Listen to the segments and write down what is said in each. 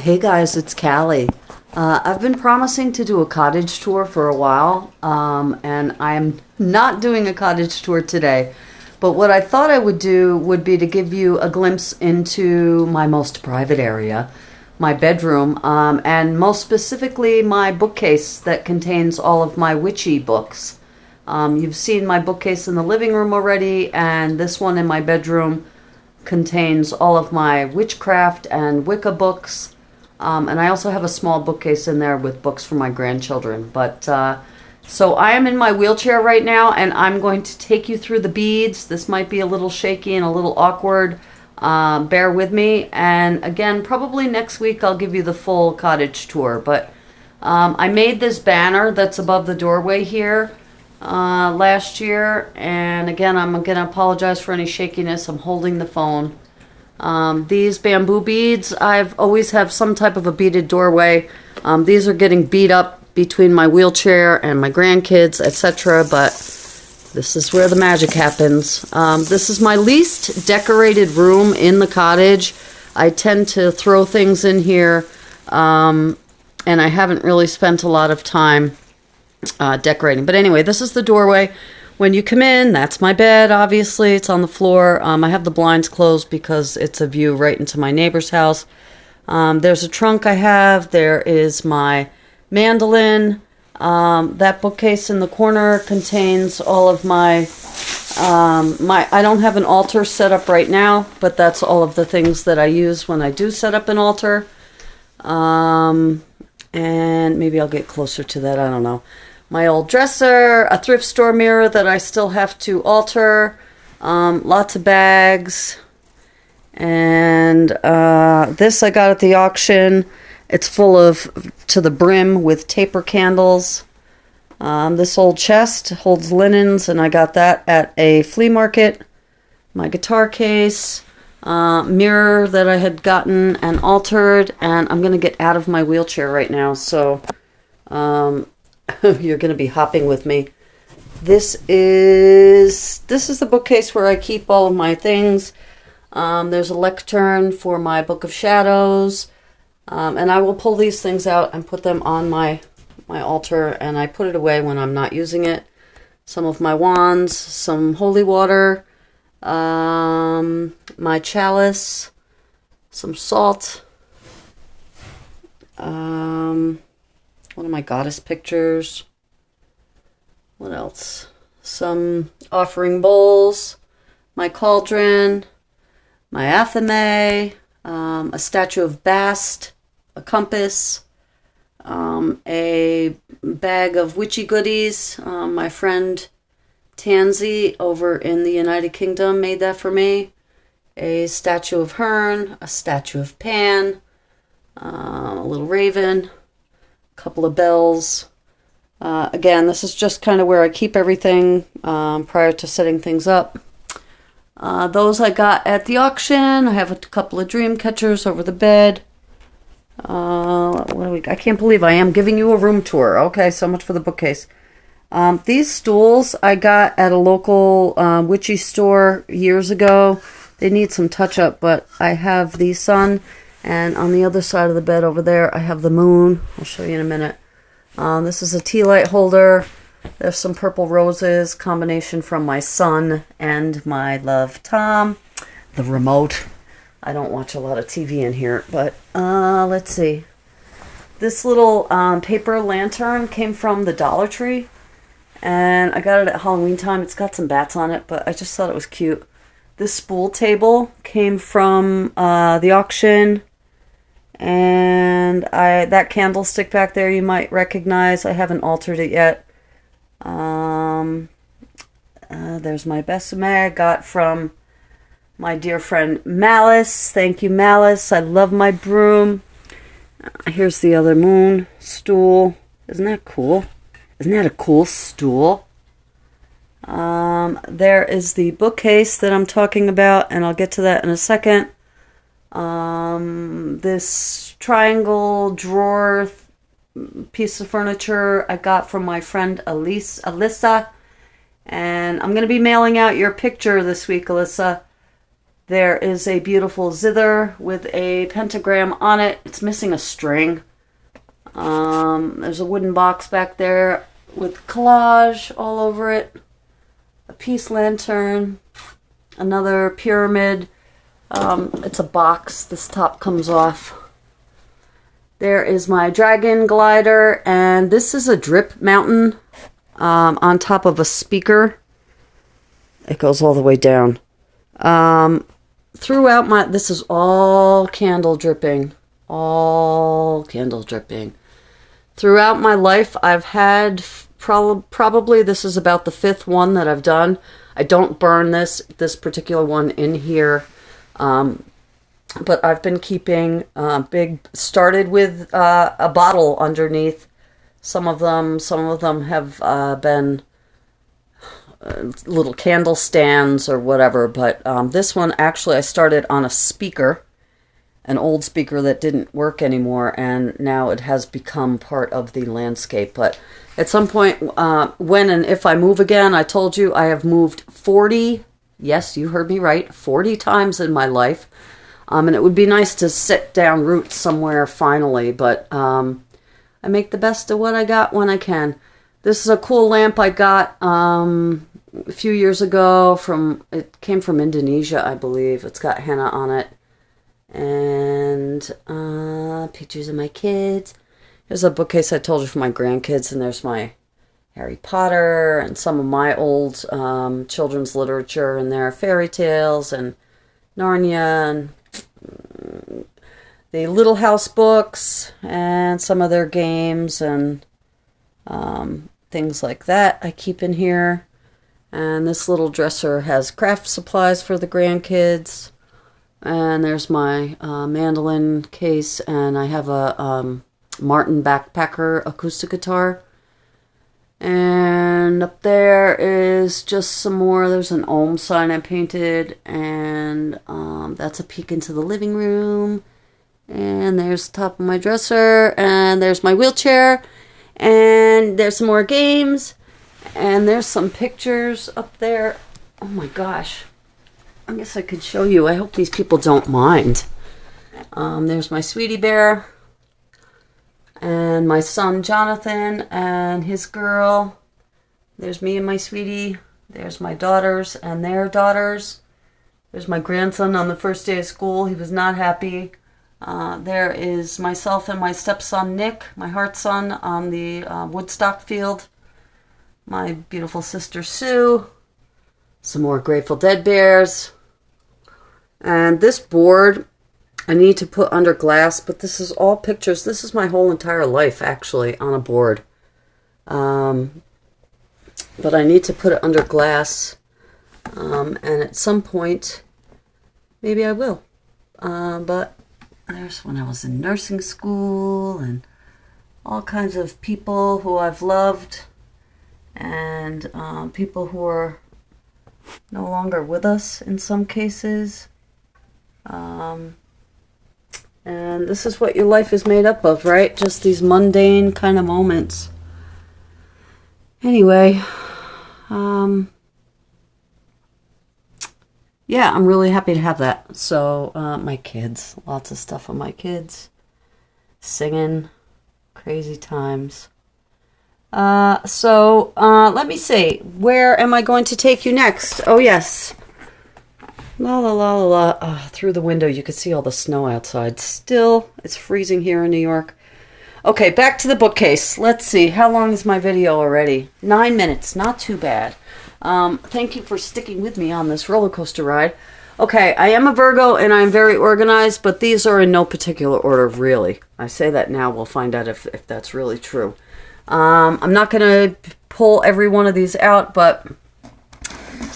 Hey guys, it's Cali. I've been promising to do a cottage tour for a while, and I'm not doing a cottage tour today. But what I thought I would do would be to give you a glimpse into my most private area, my bedroom, and most specifically my bookcase that contains all of my witchy books. You've seen my bookcase in the living room already, and this one in my bedroom contains all of my witchcraft and Wicca books. And I also have a small bookcase in there with books for my grandchildren. So I am in my wheelchair right now, and I'm going to take you through the beads. This might be a little shaky and a little awkward. Bear with me. And again, probably next week I'll give you the full cottage tour. But I made this banner that's above the doorway here last year. And again, I'm going to apologize for any shakiness. I'm holding the phone. These bamboo beads, I've always have some type of a beaded doorway. These are getting beat up between my wheelchair and my grandkids, etc. But this is where the magic happens. This is my least decorated room in the cottage. I tend to throw things in here, and I haven't really spent a lot of time decorating. But anyway, this is the doorway. When you come in, that's my bed, obviously. It's on the floor. I have the blinds closed because it's a view right into my neighbor's house. There's a trunk I have. There is my mandolin. That bookcase in the corner contains all of my... I don't have an altar set up right now, but that's all of the things that I use when I do set up an altar. And maybe I'll get closer to that. I don't know. My old dresser, a thrift store mirror that I still have to alter, lots of bags, and this I got at the auction. It's full of, to the brim, with taper candles. This old chest holds linens, and I got that at a flea market. My guitar case, mirror that I had gotten and altered, and I'm going to get out of my wheelchair right now, so... you're going to be hopping with me. This is the bookcase where I keep all of my things. There's a lectern for my Book of Shadows. And I will pull these things out and put them on my altar, and I put it away when I'm not using it. Some of my wands, some holy water, my chalice, some salt, one of my goddess pictures. What else? Some offering bowls, my cauldron, my athame, a statue of Bast, a compass, a bag of witchy goodies. My friend Tansy over in the United Kingdom made that for me. A statue of Hern, a statue of Pan, a little raven, couple of bells. Again, this is just kind of where I keep everything prior to setting things up. Those I got at the auction. I have a couple of dream catchers over the bed. I can't believe I am giving you a room tour. Okay, so much for the bookcase. These stools I got at a local witchy store years ago. They need some touch up, but I have the sun. And on the other side of the bed over there, I have the moon. I'll show you in a minute. This is a tea light holder. There's some purple roses, combination from my son and my love Tom. The remote. I don't watch a lot of TV in here, but let's see. This little paper lantern came from the Dollar Tree, and I got it at Halloween time. It's got some bats on it, but I just thought it was cute. This spool table came from the auction. And that candlestick back there you might recognize. I haven't altered it yet. There's my besume I got from my dear friend Malice. Thank you, Malice. I love my broom. Here's the other moon stool. Isn't that cool? Isn't that a cool stool? There is the bookcase that I'm talking about, and I'll get to that in a second. This triangle drawer piece of furniture I got from my friend Alyssa, and I'm going to be mailing out your picture this week, Alyssa. There is a beautiful zither with a pentagram on it. It's missing a string. There's a wooden box back there with collage all over it. A peace lantern. Another pyramid. It's a box. This top comes off. There is my dragon glider, and this is a drip mountain on top of a speaker. It goes all the way down. Throughout my, this is all candle dripping. All candle dripping. Throughout my life, I've had probably this is about the 5th one that I've done. I don't burn this particular one in here. But I've been keeping started with a bottle underneath. Some of them have been little candle stands or whatever, but this one actually I started on a speaker, an old speaker that didn't work anymore, and now it has become part of the landscape. But at some point, when and if I move again, I told you I have moved 40, yes, you heard me right, 40 times in my life. And it would be nice to sit down roots somewhere finally, but I make the best of what I got when I can. This is a cool lamp I got a few years ago it came from Indonesia, I believe. It's got henna on it. And pictures of my kids. There's a bookcase I told you for my grandkids, and there's my Harry Potter and some of my old children's literature in there, fairy tales and Narnia and the Little House books and some of their games and things like that I keep in here. And this little dresser has craft supplies for the grandkids. And there's my mandolin case, and I have a Martin Backpacker acoustic guitar. And up there is just some more. There's an Om sign I painted, and that's a peek into the living room. And there's the top of my dresser, and there's my wheelchair, and there's some more games, and there's some pictures up there. Oh my gosh. I guess I could show you. I hope these people don't mind. There's my sweetie bear. And my son Jonathan and his girl. There's me and my sweetie. There's my daughters and their daughters. There's my grandson on the first day of school. He was not happy. There is myself and my stepson Nick, my heart son, on the Woodstock field. My beautiful sister Sue. Some more Grateful Dead bears. And this board I need to put under glass, but this is all pictures. This is my whole entire life, actually, on a board. But I need to put it under glass, and at some point, maybe I will. But there's when I was in nursing school, and all kinds of people who I've loved, and people who are no longer with us in some cases. And this is what your life is made up of, right? Just these mundane kind of moments. Anyway, yeah, I'm really happy to have that. So, my kids, lots of stuff on my kids. Singing, crazy times. So, let me see. Where am I going to take you next? Oh, yes. La la la la la. Through the window you could see all the snow outside. Still, it's freezing here in New York. Okay, back to the bookcase. Let's see. How long is my video already? 9 minutes. Not too bad. Thank you for sticking with me on this roller coaster ride. Okay, I am a Virgo and I'm very organized, but these are in no particular order, really. I say that now. We'll find out if that's really true. I'm not going to pull every one of these out, but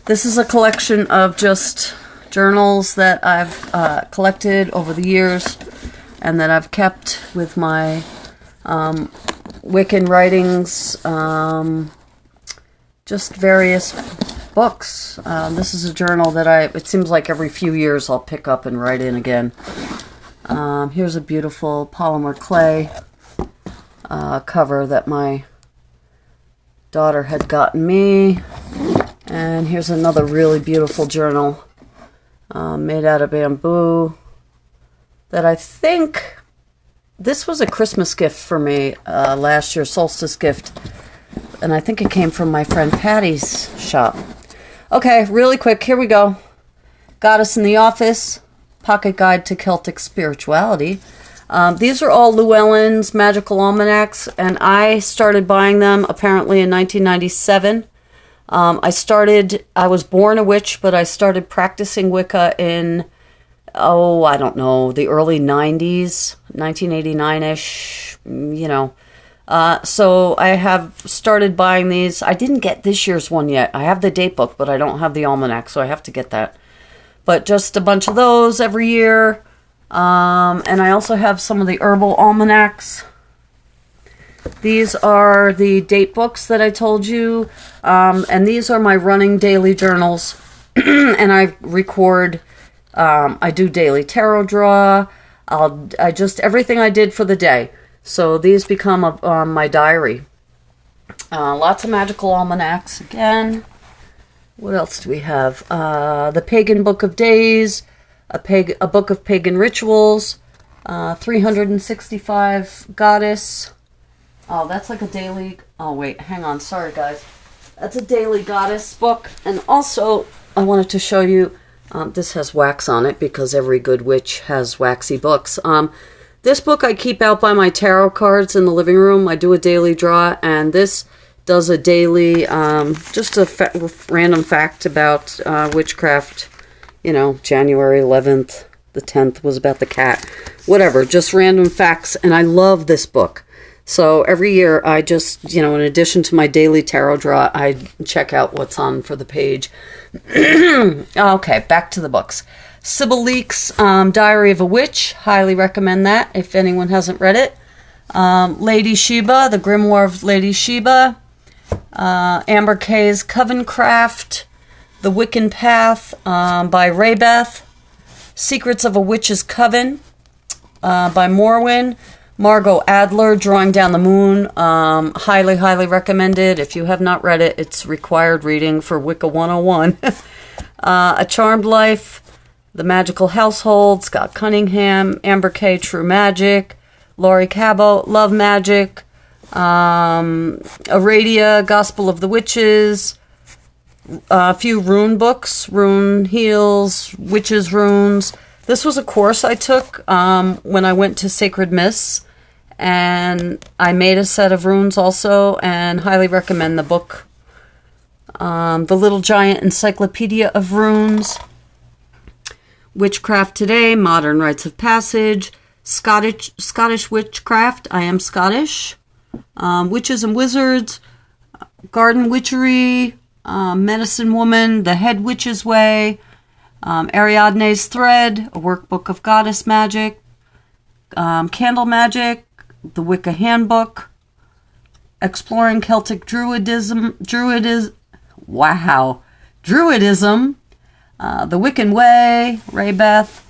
this is a collection of just journals that I've collected over the years and that I've kept with my Wiccan writings, just various books. This is a journal that it seems like every few years I'll pick up and write in again. Here's a beautiful polymer clay cover that my daughter had gotten me. And here's another really beautiful journal made out of bamboo, that I think this was a Christmas gift for me, last year, solstice gift. And I think it came from my friend Patty's shop. Okay, really quick, here we go. Goddess in the Office, Pocket Guide to Celtic Spirituality. These are all Llewellyn's Magical Almanacs, and I started buying them apparently in 1997. I was born a witch, but I started practicing Wicca in, I don't know, the early 90s, 1989-ish, So I have started buying these. I didn't get this year's one yet. I have the date book, but I don't have the almanac, so I have to get that. But just a bunch of those every year. And I also have some of the herbal almanacs. These are the date books that I told you. And these are my running daily journals. And I record, I do daily tarot draw. Everything I did for the day. So these become my diary. Lots of magical almanacs again. What else do we have? The Pagan Book of Days, a book of pagan rituals, 365 Goddess. Oh, that's like a daily... Oh, wait, hang on. Sorry, guys. That's a daily goddess book. And also, I wanted to show you, this has wax on it because every good witch has waxy books. This book I keep out by my tarot cards in the living room. I do a daily draw, and this does a daily, just a random fact about witchcraft. January 11th, the 10th was about the cat. Whatever, just random facts, and I love this book. So every year I just, in addition to my daily tarot draw, I check out what's on for the page. Okay, back to the books. Sybil Leek's Diary of a Witch. Highly recommend that if anyone hasn't read it. Lady Sheba, The Grimoire of Lady Sheba. Amber Kay's Covencraft. The Wiccan Path by Ray Beth. Secrets of a Witch's Coven by Morwin. Margot Adler, Drawing Down the Moon. Highly, highly recommended. If you have not read it, it's required reading for Wicca 101. A Charmed Life. The Magical Household, Scott Cunningham, Amber Kay, True Magic, Laurie Cabot, Love Magic, Aradia, Gospel of the Witches, a few rune books, Rune Heals, Witches' Runes. This was a course I took when I went to Sacred Mists, and I made a set of runes also, and highly recommend the book. The Little Giant Encyclopedia of Runes. Witchcraft Today, Modern Rites of Passage, Scottish Witchcraft, I Am Scottish, Witches and Wizards, Garden Witchery, Medicine Woman, The Head Witch's Way, Ariadne's Thread, a workbook of goddess magic, Candle Magic, The Wicca Handbook, Exploring Celtic Druidism, The Wiccan Way, Ray Beth,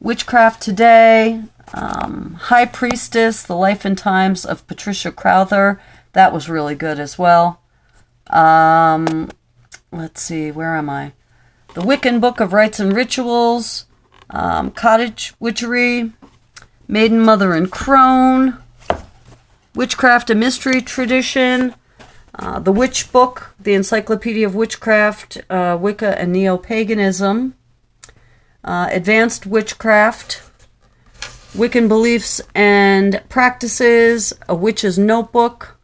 Witchcraft Today, High Priestess, The Life and Times of Patricia Crowther. That was really good as well. Let's see, where am I? The Wiccan Book of Rites and Rituals, Cottage Witchery, Maiden, Mother, and Crone, Witchcraft, a Mystery Tradition, The Witch Book, The Encyclopedia of Witchcraft, Wicca and Neo-Paganism, Advanced Witchcraft, Wiccan Beliefs and Practices, A Witch's Notebook,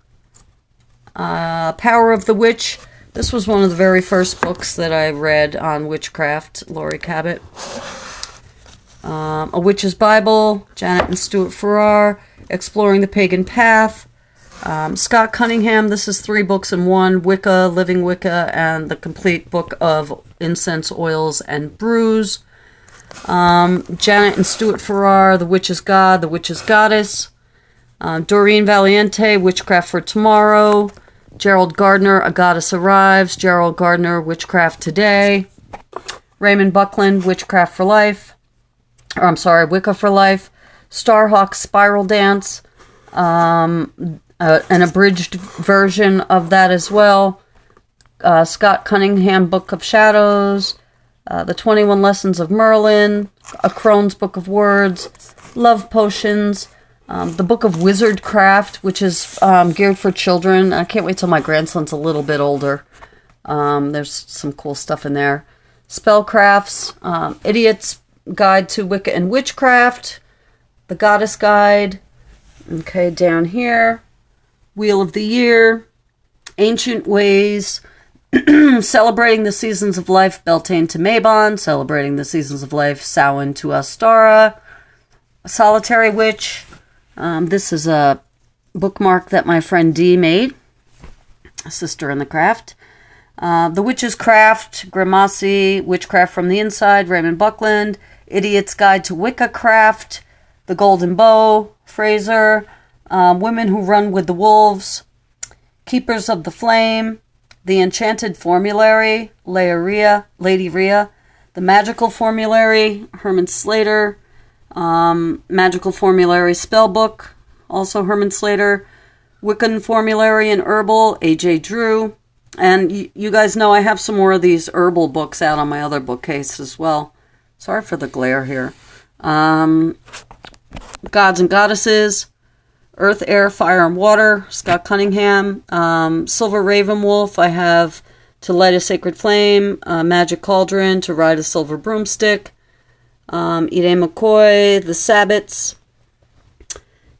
Power of the Witch. This was one of the very first books that I read on witchcraft, Laurie Cabot. A Witch's Bible, Janet and Stuart Farrar, Exploring the Pagan Path, Scott Cunningham, this is 3 books in one, Wicca, Living Wicca, and the complete book of incense, oils, and brews. Janet and Stuart Farrar, The Witch's God, The Witch's Goddess. Doreen Valiente, Witchcraft for Tomorrow. Gerald Gardner, A Goddess Arrives. Gerald Gardner, Witchcraft Today. Raymond Buckland, Witchcraft for Life. Wicca for Life. Starhawk Spiral Dance. An abridged version of that as well. Scott Cunningham, Book of Shadows. The 21 Lessons of Merlin, A Crone's Book of Words, Love Potions, the Book of Wizardcraft, which is geared for children. I can't wait till my grandson's a little bit older. There's some cool stuff in there. Spellcrafts, Idiot's Guide to Wicca and Witchcraft, The Goddess Guide. Okay, down here, Wheel of the Year, Ancient Ways, Celebrating the Seasons of Life, Beltane to Mabon, Celebrating the Seasons of Life, Samhain to Astara, Solitary Witch. This is a bookmark that my friend Dee made, a sister in the craft. The Witch's Craft, Grimace, Witchcraft from the Inside, Raymond Buckland, Idiot's Guide to Wicca Craft, The Golden Bow, Fraser, Women Who Run with the Wolves, Keepers of the Flame, The Enchanted Formulary, Lady Rhea, The Magickal Formulary, Herman Slater, Magickal Formulary Spellbook, also Herman Slater, Wiccan Formulary and Herbal, A.J. Drew, and you guys know I have some more of these herbal books out on my other bookcase as well. Sorry for the glare here. Gods and Goddesses, Earth, Air, Fire, and Water, Scott Cunningham, Silver Raven Wolf, I have To Light a Sacred Flame, Magic Cauldron, To Ride a Silver Broomstick, Ide McCoy, The Sabbats,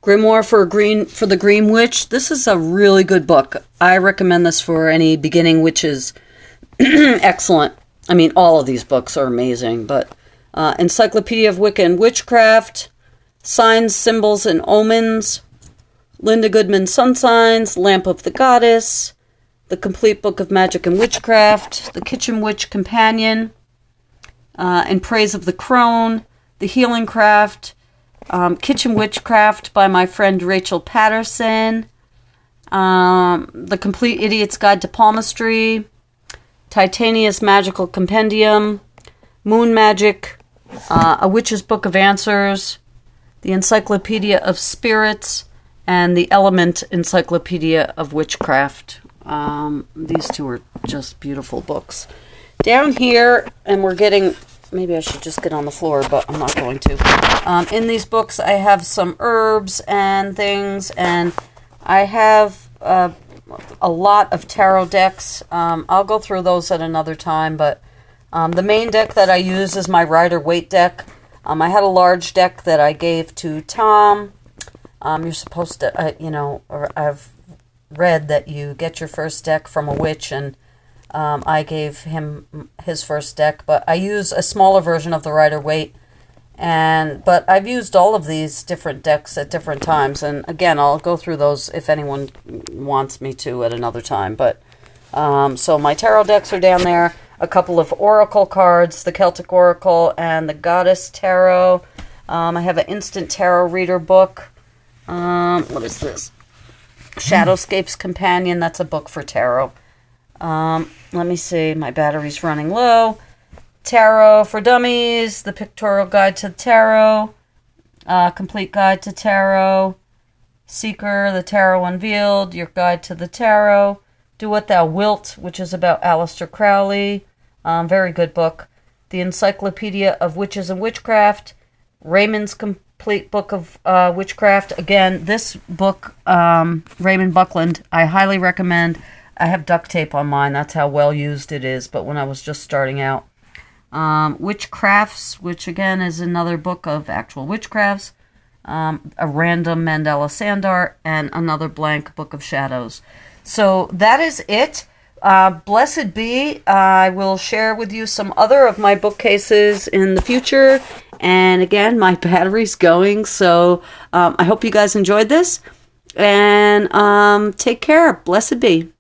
Grimoire for the Green Witch. This is a really good book. I recommend this for any beginning witches. Excellent. I mean, all of these books are amazing, but Encyclopedia of Wicca and Witchcraft, Signs, Symbols, and Omens, Linda Goodman Sun Signs, Lamp of the Goddess, The Complete Book of Magic and Witchcraft, The Kitchen Witch Companion, In Praise of the Crone, The Healing Craft, Kitchen Witchcraft by my friend Rachel Patterson, The Complete Idiot's Guide to Palmistry, Titania's Magical Compendium, Moon Magic, A Witch's Book of Answers, The Encyclopedia of Spirits, and the Element Encyclopedia of Witchcraft. These two are just beautiful books. Down here, and we're getting, maybe I should just get on the floor, but I'm not going to. In these books, I have some herbs and things, and I have a lot of tarot decks. I'll go through those at another time, but the main deck that I use is my Rider-Waite deck. I had a large deck that I gave to Tom. You're supposed to, or I've read that you get your first deck from a witch, and I gave him his first deck, but I use a smaller version of the Rider-Waite, but I've used all of these different decks at different times, and again, I'll go through those if anyone wants me to at another time, but so my tarot decks are down there, a couple of oracle cards, the Celtic Oracle and the Goddess Tarot. I have an instant tarot reader book. What is this? Shadowscapes Companion. That's a book for tarot. Let me see. My battery's running low. Tarot for Dummies. The Pictorial Guide to Tarot. Complete Guide to Tarot. Seeker, the Tarot Unveiled. Your Guide to the Tarot. Do What Thou Wilt, which is about Aleister Crowley. Very good book. The Encyclopedia of Witches and Witchcraft. Raymond's Complete Book of Witchcraft. Again, this book, Raymond Buckland, I highly recommend. I have duct tape on mine. That's how well used it is. But when I was just starting out. Witchcrafts, which again is another book of actual witchcrafts. A random Mandela sand art. And another blank Book of Shadows. So that is it. Blessed be. I will share with you some other of my bookcases in the future. And again, my battery's going. So I hope you guys enjoyed this. And take care. Blessed be.